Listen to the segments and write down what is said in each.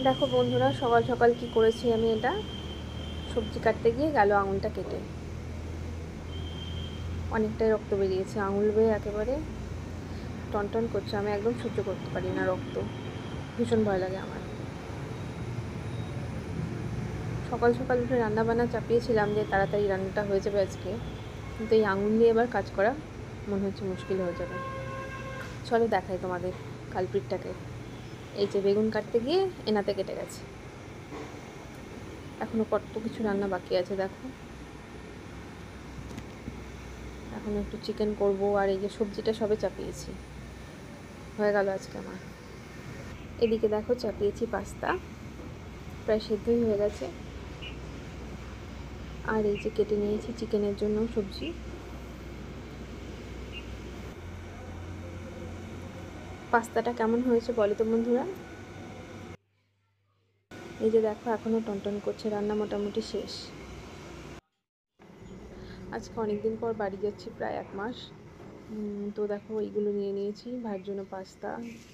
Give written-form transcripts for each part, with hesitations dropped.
দেখো বন্ধুরা, সকাল সকাল কি করেছি আমি। এটা সবজি কাটতে গিয়ে গেল আঙুলটা কেটে, অনেকটাই রক্ত বেরিয়েছে। আঙুল বেয়ে একেবারে টনটন করছে। আমি একদম সহ্য করতে পারি না রক্ত, ভীষণ ভয় লাগে আমার। সকাল সকাল উঠে রান্নাবান্না চাপিয়েছিলাম যে তাড়াতাড়ি রান্নাটা হয়ে যাবে আজকে, কিন্তু এই আঙুল নিয়ে এবার কাজ করা মনে হচ্ছে মুশকিল হয়ে যাবে। চলো দেখাই তোমাদের কালপিটটাকে। এই যে বেগুন কাটতে গিয়ে এনাতে কেটে গেছে। এখনও কত কিছু রান্না বাকি আছে দেখো। এখন একটু চিকেন করব, আর এই যে সবজিটা সবে চাপিয়েছি, হয়ে গেল আজকে আমার। এদিকে দেখো চাপিয়েছি পাস্তা, প্রায় সেদ্ধই হয়ে গেছে। আর এই যে কেটে নিয়েছি চিকেনের জন্য সবজি। পাস্তাটা কেমন হয়েছে বলো তো বন্ধুরা। এই যে দেখো এখনও টনটন করছে, রান্না মোটামুটি শেষ। আজকে অনেকদিন পর বাড়ি যাচ্ছি, প্রায় 1 মাস। তো দেখো এইগুলো নিয়ে নিয়েছি ভাইয়ের জন্য পাস্তা,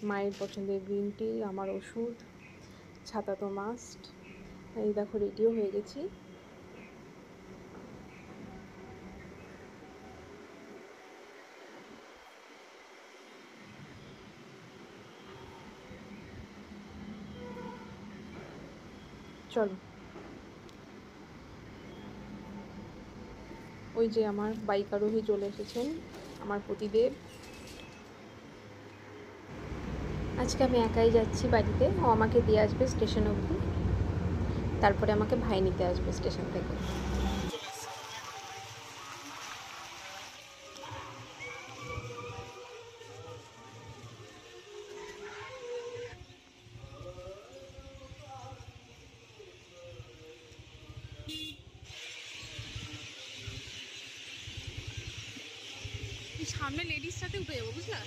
মায়ের পছন্দের গ্রিন টি, আমার ওষুধ, ছাতা তো মাস্ট। এই দেখো রেডিও হয়ে গেছি। চলো, ওই যে আমার বাইক আরোহী চলে এসেছেন, আমার পতিদেব। আজকে আমি একাই যাচ্ছি বাড়িতে। ও আমাকে দিয়ে আসবে স্টেশন অবধি, তারপরে আমাকে ভাই নিতে আসবে স্টেশন থেকে। সামনে লেডিস সাথে উঠে যাবো, বুঝলা?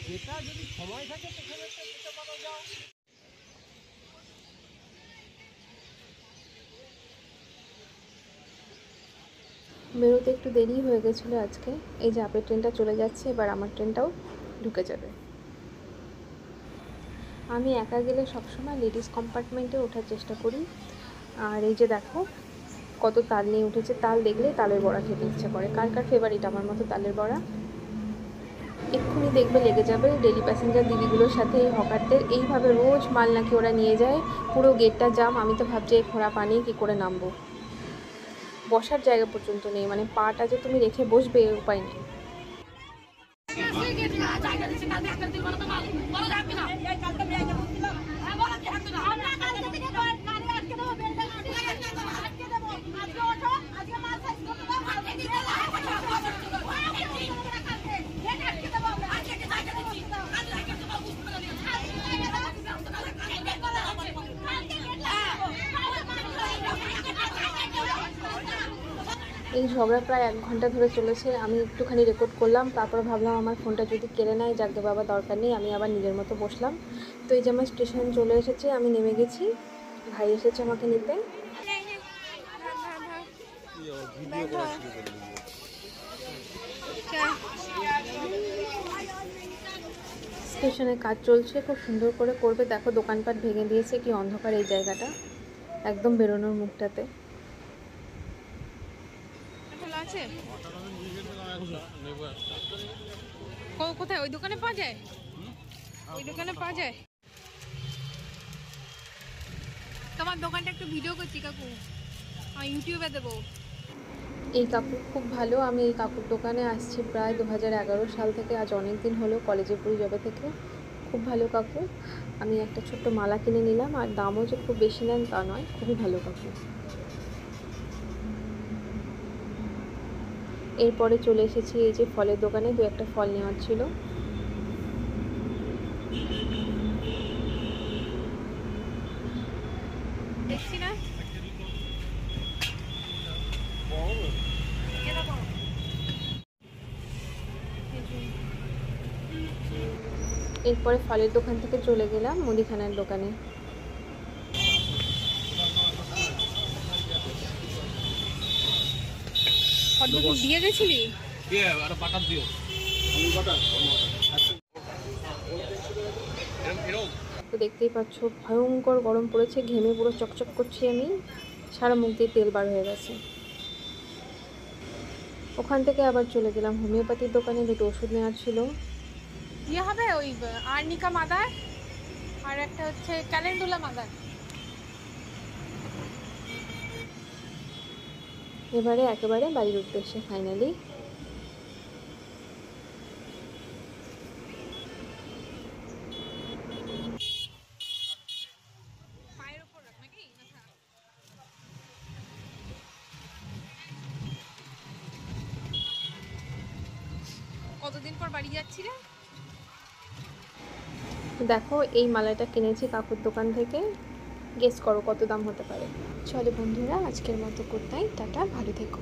যেটা যদি সময় থাকে সেখানে যেতে পারো, যাও। বেরোতে একটু দেরি হয়ে গেছিলো আজকে। এই যে আপের ট্রেনটা চলে যাচ্ছে, এবার আমার ট্রেনটাও ঢুকে যাবে। আমি একা গেলে সবসময় লেডিস কম্পার্টমেন্টে ওঠার চেষ্টা করি। আর এই যে দেখো কত তাল নিয়ে উঠেছে। তাল দেখলে তালের বড়া খেতে ইচ্ছে করে। কার কার ফেভারিট আমার মতো তালের বড়া? এক্ষুনি দেখবে লেগে যাবে। ডেলি প্যাসেঞ্জার দিদিগুলোর সাথে এই হকারদের এইভাবে রোজ মাল নাকি ওরা নিয়ে যায়, পুরো গেটটা জাম। আমি তো ভাবছি এই খোঁড়া পানি কী করে নামবো, বসার জায়গা পর্যন্ত নেই। মানে পাটা যে তুমি রেখে বসবে উপায় নেই। এই ঝগড়া প্রায় 1 ঘন্টা ধরে চলেছে। আমি একটুখানি রেকর্ড করলাম, তারপর ভাবলাম আমার ফোনটা যদি কেড়ে নেয়, যাকে বাবা দরকার নেই। আমি আবার নিজের মতো বসলাম। তো এই যে আমার স্টেশন চলে এসেছে, আমি নেমে গেছি। ভাই এসেছে আমাকে নিতে। স্টেশনে কাজ চলছে, খুব সুন্দর করে করবে। দেখো দোকানপাট ভেঙে দিয়েছে, কি অন্ধকার এই জায়গাটা, একদম বেরোনোর মুখটাতে। কোথায়? ওই দোকানে পাওয়া যায়? ওই দোকানে পাওয়া যায়? তোমার দোকানটা একটু ভিডিও করছি কাকু, আমি ইউটিউবে দেবো। এই কাকু খুব ভালো। আমি এই কাকুর দোকানে আসছি প্রায় 2011 সাল থেকে। আজ অনেক দিন হলো, কলেজে পড়ি যবে থেকে। খুব ভালো কাকু। আমি একটা ছোট্ট মালা কিনে নিলাম, আর দামও যে খুব বেশি নেন তা নয়, খুবই ভালো কাকু। এরপরে চলে এসেছি এই যে ফলের দোকানে। 2-1টা ফল নেওয়ার ছিল। দেখছি না। এরপরে ফলের দোকান থেকে চলে গেলাম মুদিখানার দোকানে। দিয়ে গেছিলি? তো দেখতেই পাচ্ছ ভয়ঙ্কর গরম পড়েছে, ঘেমে পুরো চকচক করছি আমি, সারা মুখ দিয়ে তেল বার হয়ে গেছে। ওখান থেকে আবার চলে গেলাম হোমিওপ্যাথির দোকানে, দুটো ওষুধ নেওয়ার ছিল। ইয়ে হবে ওই আর্নিকা মাদার আর একটা হচ্ছে ক্যালেন্ডুলা মাদার। এবারে একেবারে বাড়ির উদ্দেশ্যে ফাইনালি। পায়ের ওপর রাখ নাকি না থাক? কতদিন পর বাড়ি যাচ্ছি রে? দেখো এই মালাটা কিনেছি কাকুর দোকান থেকে, গেস করো কত দাম হতে পারে। চলো বন্ধুরা, আজকের মতো গুড নাইট, টাটা, ভালো থেকো।